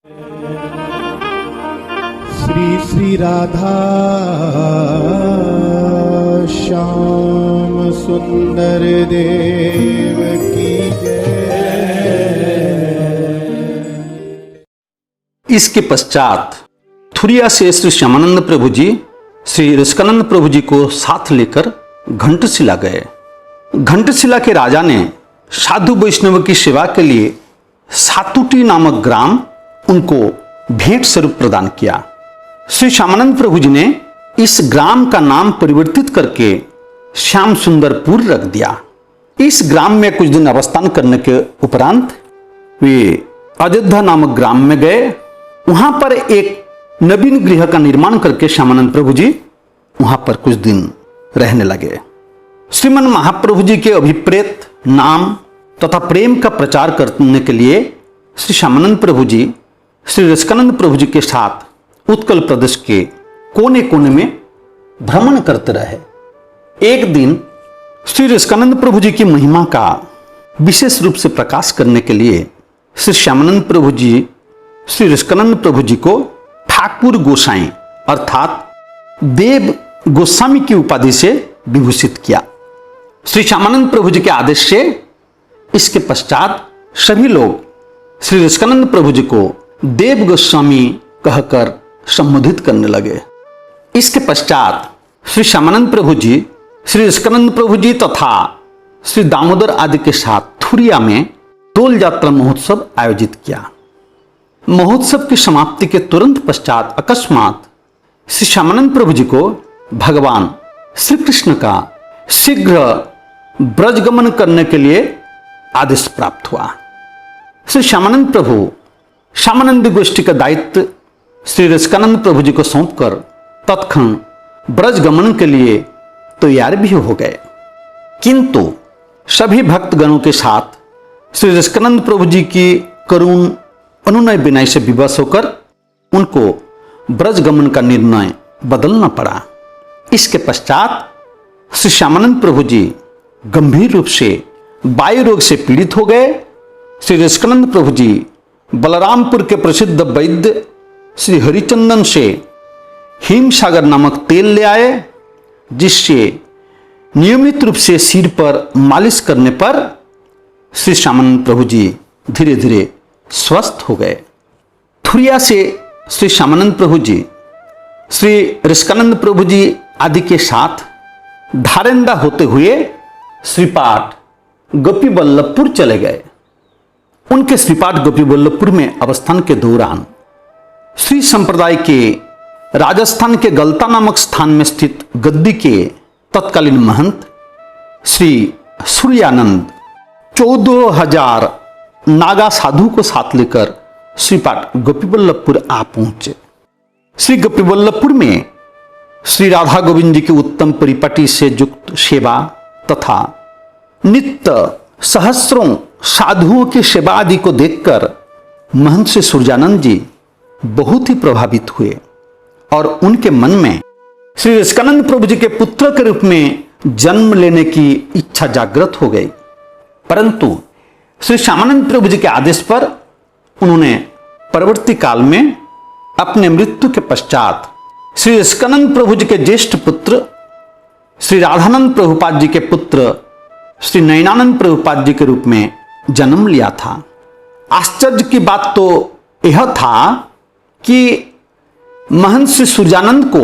श्री श्री राधा श्याम सुंदर देव की जय। इसके पश्चात थुरिया से श्री श्यामानंद प्रभु जी श्री ऋषिकानंद प्रभु जी को साथ लेकर घंटशिला गए। घंटशिला के राजा ने साधु वैष्णव की सेवा के लिए सातुटी नामक ग्राम उनको भेंट स्वरूप प्रदान किया। श्री श्यामानंद प्रभु जी ने इस ग्राम का नाम परिवर्तित करके श्याम सुंदरपुर रख दिया। इस ग्राम में कुछ दिन अवस्थान करने के उपरांत वे अयोध्या नामक ग्राम में गए। वहां पर एक नवीन गृह का निर्माण करके श्यामानंद प्रभु जी वहां पर कुछ दिन रहने लगे। श्रीमन महाप्रभु जी के अभिप्रेत नाम तथा प्रेम का प्रचार करने के लिए श्री श्यामानंद प्रभु जी श्री ऋषिकानंद प्रभु जी के साथ उत्कल प्रदेश के कोने कोने में भ्रमण करते रहे। एक दिन श्री ऋषिकानंद प्रभु जी की महिमा का विशेष रूप से प्रकाश करने के लिए श्री श्यामानंद प्रभु जी श्री ऋषिकानंद प्रभु जी को ठाकुर गोसाई अर्थात देव गोस्वामी की उपाधि से विभूषित किया। श्री श्यामानंद प्रभु जी के आदेश से इसके पश्चात सभी लोग श्री ऋषिकानंद प्रभु जी को देव गोस्वामी कहकर संबोधित करने लगे। इसके पश्चात श्री श्यामानंद प्रभु जी श्री ऋषिकानंद प्रभु जी तथा श्री दामोदर आदि के साथ थुरिया में डोल यात्रा महोत्सव आयोजित किया। महोत्सव की समाप्ति के तुरंत पश्चात अकस्मात श्री श्यामानंद प्रभु जी को भगवान श्री कृष्ण का शीघ्र ब्रजगमन करने के लिए आदेश प्राप्त हुआ। श्री श्यामानंद प्रभु श्यामानंद गोष्ठी का दायित्व श्री ऋषिकानंद प्रभु जी को सौंपकर तत्क्षण ब्रज गमन के लिए तैयार भी हो गए। किंतु सभी भक्तगणों के साथ श्री ऋषिकानंद प्रभु जी की करुण अनुनय विनय से विवश होकर उनको ब्रज गमन का निर्णय बदलना पड़ा। इसके पश्चात श्री श्यामानंद प्रभु जी गंभीर रूप से वायु रोग से पीड़ित हो गए। श्री ऋषिकानंद प्रभु जी बलरामपुर के प्रसिद्ध वैद्य श्री हरिचंदन से हिमसागर नामक तेल ले आए, जिससे नियमित रूप से सिर पर मालिश करने पर श्री श्यामानंद प्रभु जी धीरे धीरे स्वस्थ हो गए। थुरिया से श्री श्यामानंद प्रभु जी श्री ऋषिकानंद प्रभु जी आदि के साथ धारेंदा होते हुए श्रीपाठ गोपी बल्लभपुर चले गए। उनके श्रीपाठ गोपी बल्लभपुर में अवस्थान के दौरान श्री संप्रदाय के राजस्थान के गलता नामक स्थान में स्थित गद्दी के तत्कालीन महंत श्री सूर्यानंद 14,000 नागा साधु को साथ लेकर श्रीपाठ गोपीबल्लभपुर आ पहुंचे। श्री गोपीबल्लभपुर में श्री राधा गोविंद जी की उत्तम परिपाटी से युक्त सेवा तथा नित्य सहस्रों साधुओं की सेवा आदि को देखकर महंत श्री सूर्यानंद जी बहुत ही प्रभावित हुए और उनके मन में श्री ऋषिकानंद प्रभु जी के पुत्र के रूप में जन्म लेने की इच्छा जागृत हो गई। परंतु श्री श्यामानंद प्रभु जी के आदेश पर उन्होंने परवर्ती काल में अपने मृत्यु के पश्चात श्री ऋषिकानंद प्रभु जी के ज्येष्ठ पुत्र श्री राधानंद प्रभुपाद जी के पुत्र श्री नयनानंद प्रभुपाद जी के रूप में जन्म लिया था। आश्चर्य की बात तो यह था कि महंत श्री सूर्यानंद को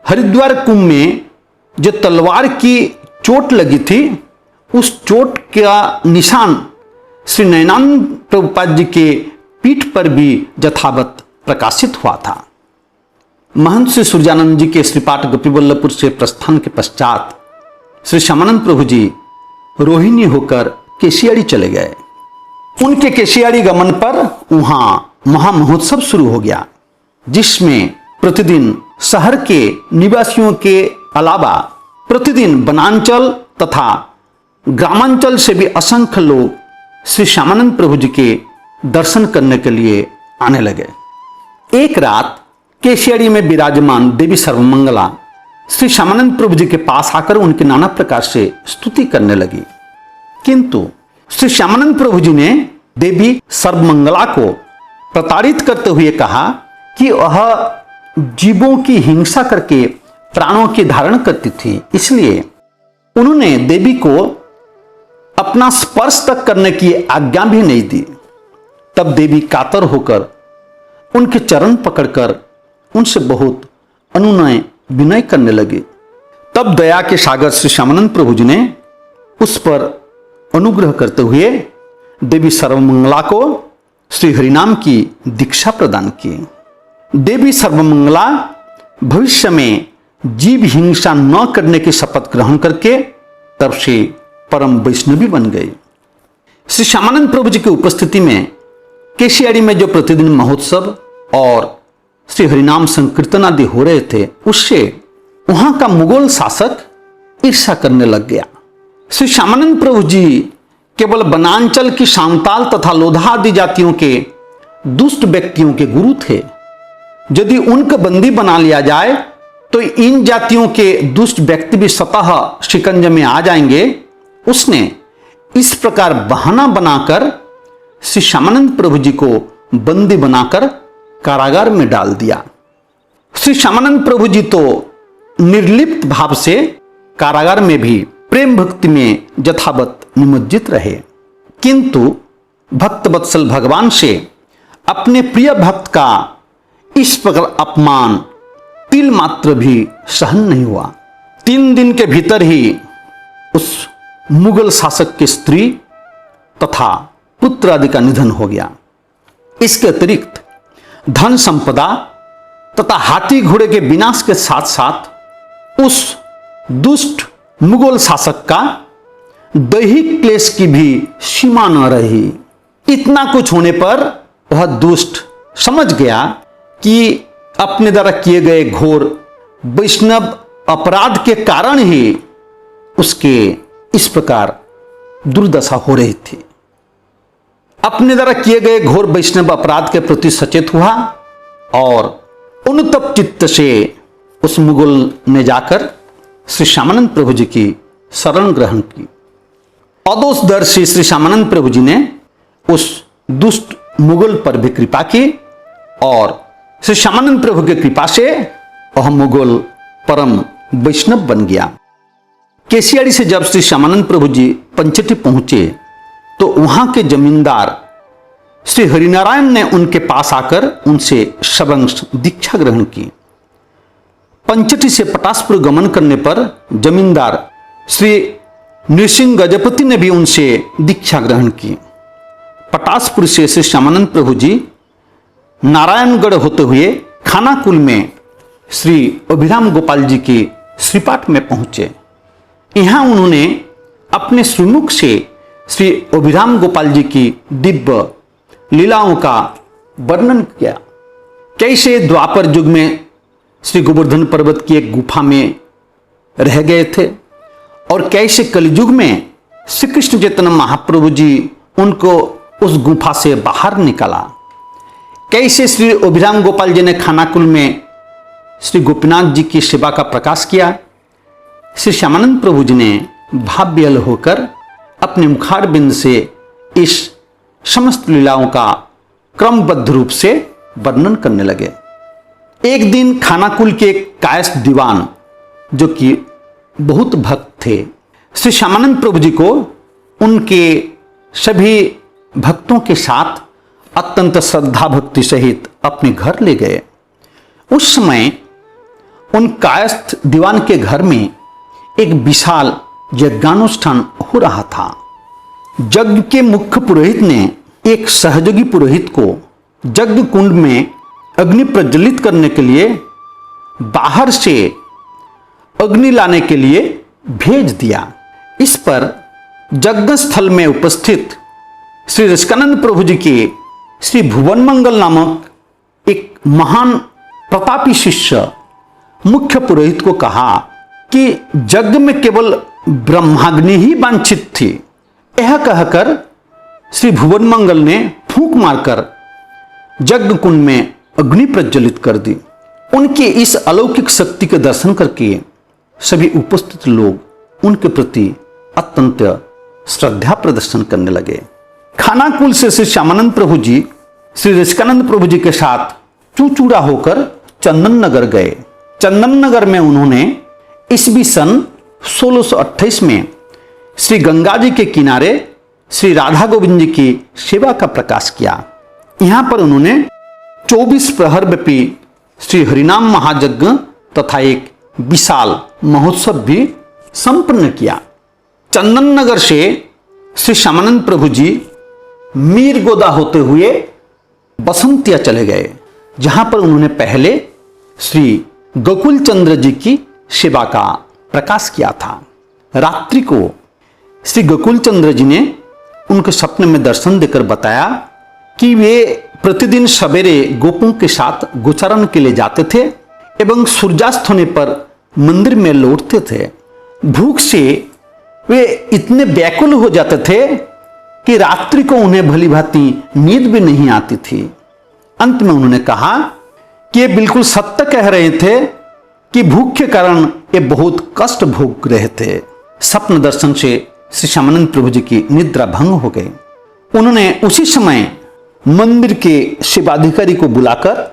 हरिद्वार कुंभ में जो तलवार की चोट लगी थी, उस चोट का निशान श्री नयनानंद प्रभुपाद जी के पीठ पर भी यथावत प्रकाशित हुआ था। महंत श्री सूर्यानंद जी के श्रीपाठ गोपीबल्लभपुर से प्रस्थान के पश्चात श्री श्यामानंद प्रभु जी रोहिणी होकर केशियाड़ी चले गए। उनके केशियाड़ी गमन पर वहां महामहोत्सव शुरू हो गया, जिसमें प्रतिदिन शहर के निवासियों के अलावा प्रतिदिन वनांचल तथा ग्रामांचल से भी असंख्य लोग श्री श्यामानंद प्रभु जी के दर्शन करने के लिए आने लगे। एक रात केशियाड़ी में विराजमान देवी सर्वमंगला श्री श्यामानंद प्रभु जी के पास आकर उनके नाना प्रकार से स्तुति करने लगी, किंतु श्री श्यामानंद प्रभु जी ने देवी सर्वमंगला को प्रताड़ित करते हुए कहा कि वह जीवों की हिंसा करके प्राणों की धारण करती थी, इसलिए उन्होंने देवी को अपना स्पर्श तक करने की आज्ञा भी नहीं दी। तब देवी कातर होकर उनके चरण पकड़कर उनसे बहुत अनुनय विनय करने लगे। तब दया के सागर श्री श्यामानंद प्रभु जी ने उस पर अनुग्रह करते हुए देवी सर्वमंगला को श्री हरिनाम की दीक्षा प्रदान की। देवी सर्वमंगला भविष्य में जीव हिंसा न करने की शपथ ग्रहण करके तब से परम वैष्णवी बन गई। श्री श्यामानंद प्रभु जी की उपस्थिति में केशियाड़ी में जो प्रतिदिन महोत्सव और श्री हरिनाम संकीर्तन आदि हो रहे थे, उससे वहां का मुगल शासक ईर्ष्या करने लग गया। श्री श्यामानंद प्रभु जी केवल वनांचल की सांताल तथा लोधा आदि जातियों के दुष्ट व्यक्तियों के गुरु थे। यदि उनको बंदी बना लिया जाए तो इन जातियों के दुष्ट व्यक्ति भी स्वतः शिकंजे में आ जाएंगे। उसने इस प्रकार बहाना बनाकर श्री श्यामानंद प्रभु जी को बंदी बनाकर कारागार में डाल दिया। श्री श्यामानंद प्रभु जी तो निर्लिप्त भाव से कारागार में भी प्रेम भक्ति में यथावत निमज्जित रहे, किंतु भक्त वत्सल भगवान से अपने प्रिय भक्त का इस प्रकार अपमान तिल मात्र भी सहन नहीं हुआ। 3 दिन के भीतर ही उस मुगल शासक की स्त्री तथा पुत्र आदि का निधन हो गया। इसके अतिरिक्त धन संपदा तथा हाथी घोड़े के विनाश के साथ साथ उस दुष्ट मुगल शासक का दैहिक क्लेश की भी सीमा न रही। इतना कुछ होने पर वह दुष्ट समझ गया कि अपने द्वारा किए गए घोर वैष्णव अपराध के कारण ही उसके इस प्रकार दुर्दशा हो रही थी। अपने द्वारा किए गए घोर वैष्णव अपराध के प्रति सचेत हुआ और अनुतप्त चित्त से उस मुगल ने जाकर श्री श्यामानंद प्रभु जी की शरण ग्रहण की। अदोषदर्शी श्री श्यामानंद प्रभु जी ने उस दुष्ट मुगल पर भी कृपा की और श्री श्यामानंद प्रभु की कृपा से वह मुगल परम वैष्णव बन गया। केशियाड़ी से जब श्री श्यामानंद प्रभु जी पंचटी पहुंचे तो वहां के जमींदार श्री हरिनारायण ने उनके पास आकर उनसे सबंश दीक्षा ग्रहण की। पंचटी से पटासपुर गमन करने पर जमींदार श्री नृसिंह गजपति ने भी उनसे दीक्षा ग्रहण की। पटासपुर से श्री श्यामानंद प्रभु जी नारायणगढ़ होते हुए खानाकुल में श्री अभिराम गोपाल जी के श्रीपाठ में पहुंचे। यहां उन्होंने अपने श्रीमुख से श्री अभिराम गोपाल जी की दिव्य लीलाओं का वर्णन किया। कैसे द्वापर युग में श्री गोवर्धन पर्वत की एक गुफा में रह गए थे और कैसे कलयुग में श्री कृष्ण चैतन्य महाप्रभु जी उनको उस गुफा से बाहर निकाला। कैसे श्री अभिराम गोपाल जी ने खानाकुल में श्री गोपीनाथ जी की सेवा का प्रकाश किया। श्री श्यामानंद प्रभु जी ने भाव विहल होकर अपने मुखार बिंद से इस समस्त लीलाओं का क्रमबद्ध रूप से वर्णन करने लगे। एक दिन खानाकुल के एक कायस्थ दीवान जो कि बहुत भक्त थे, श्री श्यामानंद प्रभु जी को उनके सभी भक्तों के साथ अत्यंत श्रद्धा भक्ति सहित अपने घर ले गए। उस समय उन कायस्थ दीवान के घर में एक विशाल यज्ञानुष्ठान हो रहा था। यज्ञ के मुख्य पुरोहित ने एक सहयोगी पुरोहित को यज्ञ कुंड में अग्नि प्रज्वलित करने के लिए बाहर से अग्नि लाने के लिए भेज दिया। इस पर यज्ञ स्थल में उपस्थित श्री रसिकानंद प्रभु जी के श्री भुवन मंगल नामक एक महान प्रतापी शिष्य मुख्य पुरोहित को कहा कि यज्ञ में केवल ब्रह्माग्नि ही वांछित थी। यह कहकर श्री भुवन मंगल ने फूंक मारकर यज्ञ कुंड में अग्नि प्रज्वलित कर दी। उनके इस अलौकिक शक्ति के दर्शन करके सभी उपस्थित लोग उनके प्रति अत्यंत श्रद्धा प्रदर्शन करने लगे। खानाकुल से श्री श्यामानंद प्रभु जी श्री रसिकानंद प्रभु जी के साथ चूचूड़ा होकर चंदन नगर गए। चंदन नगर में उन्होंने ईस्वी सन 1628 में श्री गंगा जी के किनारे श्री राधा गोविंद जी की सेवा का प्रकाश किया। यहां पर उन्होंने 24 प्रहर व्यापी श्री हरिनाम महायज्ञ तथा एक विशाल महोत्सव भी संपन्न किया। चंदन नगर से श्री श्यामानंद प्रभु जी मीरगोदा होते हुए बसंतिया चले गए, जहां पर उन्होंने पहले श्री गोकुल चंद्र जी की सेवा का प्रकाश किया था। रात्रि को श्री गोकुल चंद्र जी ने उनके सपने में दर्शन देकर बताया कि वे प्रतिदिन सवेरे गोपों के साथ गोचारण के लिए जाते थे एवं सूर्यास्त होने पर मंदिर में लौटते थे। भूख से वे इतने व्याकुल हो जाते थे कि रात्रि को उन्हें भली भांति नींद भी नहीं आती थी। अंत में उन्होंने कहा कि ये बिल्कुल सत्य कह रहे थे कि भूख के कारण ये बहुत कष्ट भोग रहे थे। स्वप्न दर्शन से श्री श्यामानंद प्रभु जी की निद्रा भंग हो गई। उन्होंने उसी समय मंदिर के शिवाधिकारी को बुलाकर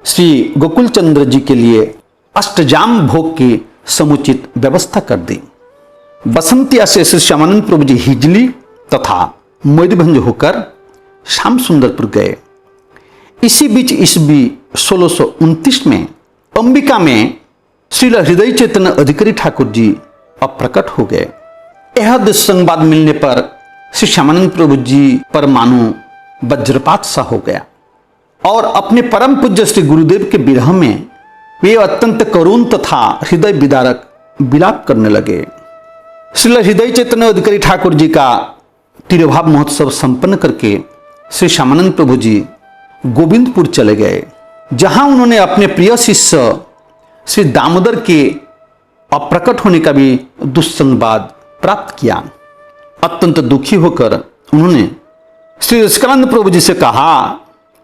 श्री गोकुल चंद्र जी के लिए अष्टजाम भोग की समुचित व्यवस्था कर दी। बसंतिया से श्री श्यामानंद प्रभु जी हिजली तथा मयूरभंज होकर श्याम सुंदरपुर गए। इसी बीच ईस्वी 1629 में अंबिका में श्रील हृदय चैतन्य अधिकारी ठाकुर जी अप्रकट हो गए। यह दुस्संवाद मिलने पर श्री श्यामानंद प्रभु जी पर मानो वज्रपात सा हो गया और अपने परम पूज्य श्री गुरुदेव के विरह में वे अत्यंत करुण तथा हृदय विदारक विलाप करने लगे। श्रील हृदय चैतन्य अधिकारी ठाकुर जी का तिरुभाव महोत्सव संपन्न करके श्री श्यामानंद प्रभु जी गोविंदपुर चले गए, जहां उन्होंने अपने प्रिय शिष्य श्री दामोदर के अप्रकट होने का भी दुस्संवाद प्राप्त किया। अत्यंत दुखी होकर उन्होंने श्री रसिकानंद प्रभु जी से कहा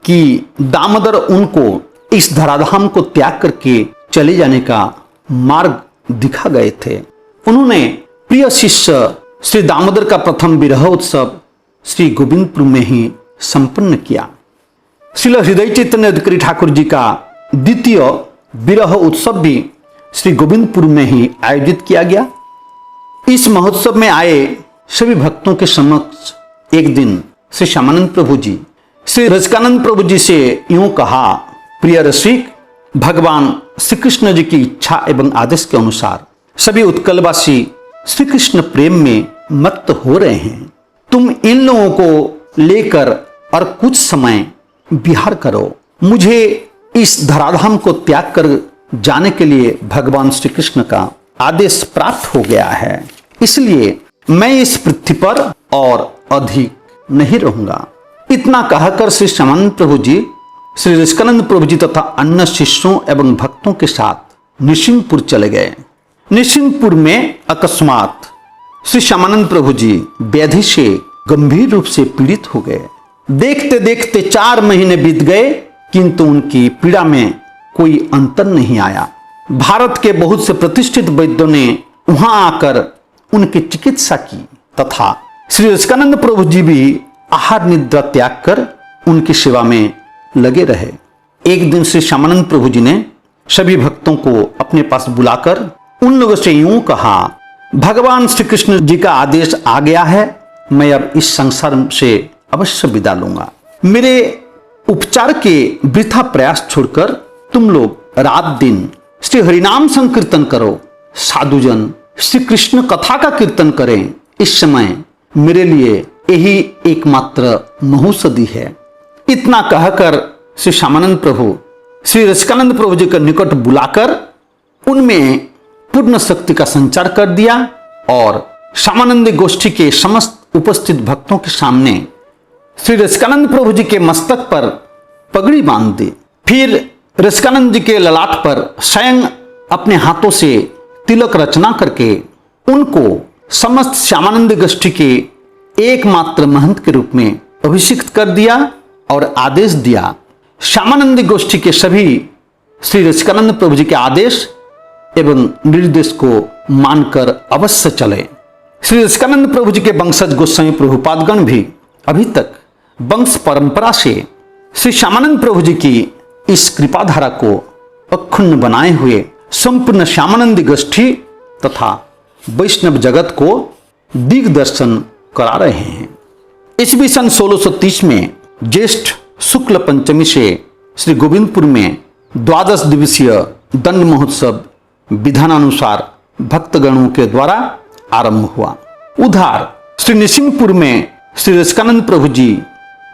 कि दामोदर उनको इस धराधाम को त्याग करके चले जाने का मार्ग दिखा गए थे। उन्होंने प्रिय शिष्य श्री दामोदर का प्रथम विरह उत्सव श्री गोविंदपुर में ही संपन्न किया। श्रील हृदय चैतन्य अधिकारी ठाकुर जी का द्वितीय विरह उत्सव भी श्री गोविंदपुर में ही आयोजित किया गया। इस महोत्सव में आए सभी भक्तों के समक्ष एक दिन श्री श्यामानंद प्रभु जी श्री रसिकानंद प्रभु जी से यूं कहा, प्रिय रसिक, भगवान श्री कृष्ण जी की इच्छा एवं आदेश के अनुसार सभी उत्कलवासी श्री कृष्ण प्रेम में मत्त हो रहे हैं। तुम इन लोगों को लेकर और कुछ समय विहार करो। मुझे इस धराधाम को त्याग कर जाने के लिए भगवान श्री कृष्ण का आदेश प्राप्त हो गया है, इसलिए मैं इस पृथ्वी पर और अधिक नहीं रहूंगा। इतना कहकर श्री श्यामानंद प्रभु जी श्री रसिकानंद प्रभु जी तथा अन्य शिष्यों एवं भक्तों के साथ निशिंगपुर चले गए। निशिंगपुर में अकस्मात श्री श्यामानंद प्रभु जी व्याधि से गंभीर रूप से पीड़ित हो गए। देखते देखते 4 महीने बीत गए, किंतु उनकी पीड़ा में कोई अंतर नहीं आया। भारत के बहुत से प्रतिष्ठित वैद्यों ने वहां आकर उनकी चिकित्सा की तथा श्री रसिकानंद प्रभु जी भी आहार निद्रा त्याग कर उनकी सेवा में लगे रहे। एक दिन श्री श्यामानंद प्रभु जी ने सभी भक्तों को अपने पास बुलाकर उन लोगों से यूं कहा, भगवान श्री कृष्ण जी का आदेश आ गया है, मैं अब इस संसार से अवश्य विदा लूंगा। मेरे उपचार के वृथा प्रयास छोड़कर तुम लोग रात दिन श्री हरिनाम संकीर्तन करो। साधुजन श्री कृष्ण कथा का कीर्तन करें। इस समय मेरे लिए यही एकमात्र महौषधि है। इतना कहकर श्री श्यामानंद प्रभु श्री रसिकानंद प्रभु जी के निकट बुलाकर उनमें पूर्ण शक्ति का संचार कर दिया और श्यामानंद गोष्ठी के समस्त उपस्थित भक्तों के सामने श्री रसिकानंद प्रभु जी के मस्तक पर पगड़ी बांध दी। फिर रसिकानंद जी के ललाट पर स्वयं अपने हाथों से तिलक रचना करके उनको समस्त श्यामानंद गोष्ठी के एकमात्र महंत के रूप में अभिषिक्त कर दिया और आदेश दिया, श्यामानंद गोष्ठी के सभी श्री रसिकानंद प्रभु जी के आदेश एवं निर्देश को मानकर अवश्य चले। श्री रसिकानंद प्रभु जी के वंशज गोस्वामी प्रभुपादगण भी अभी तक वंश परंपरा से श्री श्यामानंद प्रभु जी की इस कृपाधारा को अखंड बनाए हुए संपूर्ण श्यामानंदी गोष्ठी तथा वैष्णव जगत को दिग्दर्शन करा रहे हैं। ईस्वी सन 1630 में ज्येष्ठ शुक्ल पंचमी से श्री गोविंदपुर में 12 दिवसीय दंड महोत्सव विधानानुसार भक्तगणों के द्वारा आरंभ हुआ। उधर श्री निसिंहपुर में श्री रसिकानंद प्रभु जी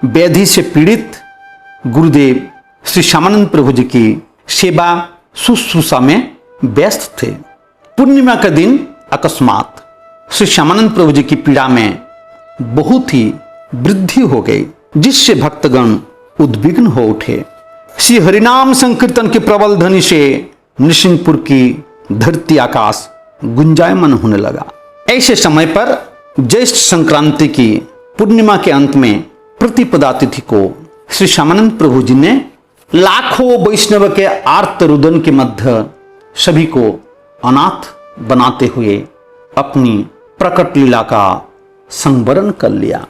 व्याधि से पीड़ित गुरुदेव श्री श्यामानंद प्रभु जी की सेवा शुश्रूषा में व्यस्त थे। पूर्णिमा के दिन अकस्मात श्री श्यामानंद प्रभु जी की पीड़ा में बहुत ही वृद्धि हो गई, जिससे भक्तगण उद्विग्न हो उठे। श्री हरिनाम संकीर्तन की प्रबल ध्वनि से निसिंहपुर की धरती आकाश गुंजायमान होने लगा। ऐसे समय पर ज्येष्ठ संक्रांति की पूर्णिमा के अंत में प्रतिपदा तिथि को श्री श्यामानंद प्रभु जी ने लाखों वैष्णव के आर्त रुदन के मध्य सभी को अनाथ बनाते हुए अपनी प्रकट लीला का संवरण कर लिया।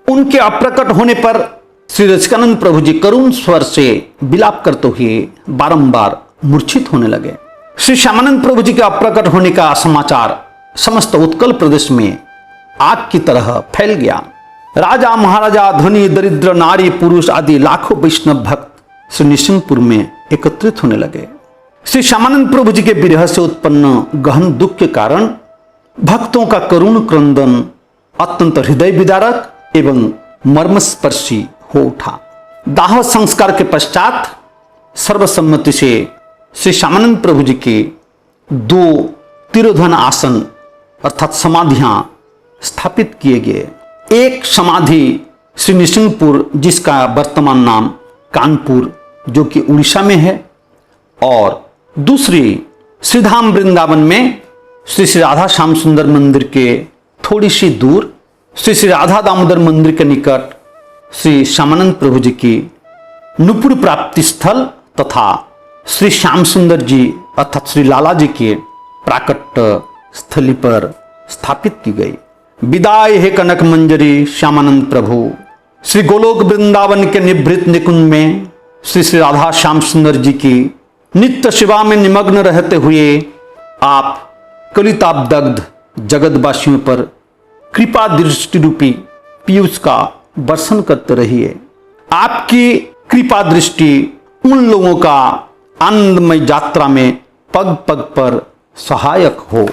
उनके अप्रकट होने पर श्री रसिकानंद प्रभु जी करुण स्वर से विलाप करते हुए बारंबार मूर्छित होने लगे। श्री श्यामानंद प्रभु जी के अप्रकट होने का समाचार समस्त उत्कल प्रदेश में आग की तरह फैल गया। राजा महाराजा धनी दरिद्र नारी पुरुष आदि लाखों वैष्णव भक्त श्री निसिंहपुर में एकत्रित होने लगे। श्री श्यामानंद प्रभु जी के विरह से उत्पन्न गहन दुख के कारण भक्तों का करुण क्रंदन अत्यंत हृदय विदारक एवं मर्मस्पर्शी हो उठा। दाह संस्कार के पश्चात सर्वसम्मति से श्री श्यामानंद प्रभु जी के 2 तिरोधन आसन अर्थात समाधियां स्थापित किए गए। एक समाधि श्री निसिंहपुर, जिसका वर्तमान नाम कानपुर जो कि उड़ीसा में है, और दूसरी श्रीधाम वृंदावन में श्री राधा श्याम सुंदर मंदिर के थोड़ी सी दूर श्री राधा दामोदर मंदिर के निकट श्री श्यामानंद प्रभु जी की नुपुर प्राप्ति स्थल तथा श्री श्याम सुंदर जी अर्थात श्री लाला जी के प्राकट स्थली पर स्थापित की गई। विदाई हे कनक मंजरी श्यामानंद प्रभु। श्री गोलोक वृंदावन के निभृत निकुंज में श्री राधा श्याम सुंदर जी की नित्य सेवा में निमग्न रहते हुए आप कलितापदग्ध जगतवासियों पर कृपा दृष्टि रूपी पीयूष का वर्षण करते रहिए। आपकी कृपा दृष्टि उन लोगों का आनंदमय यात्रा में पग पग पर सहायक हो।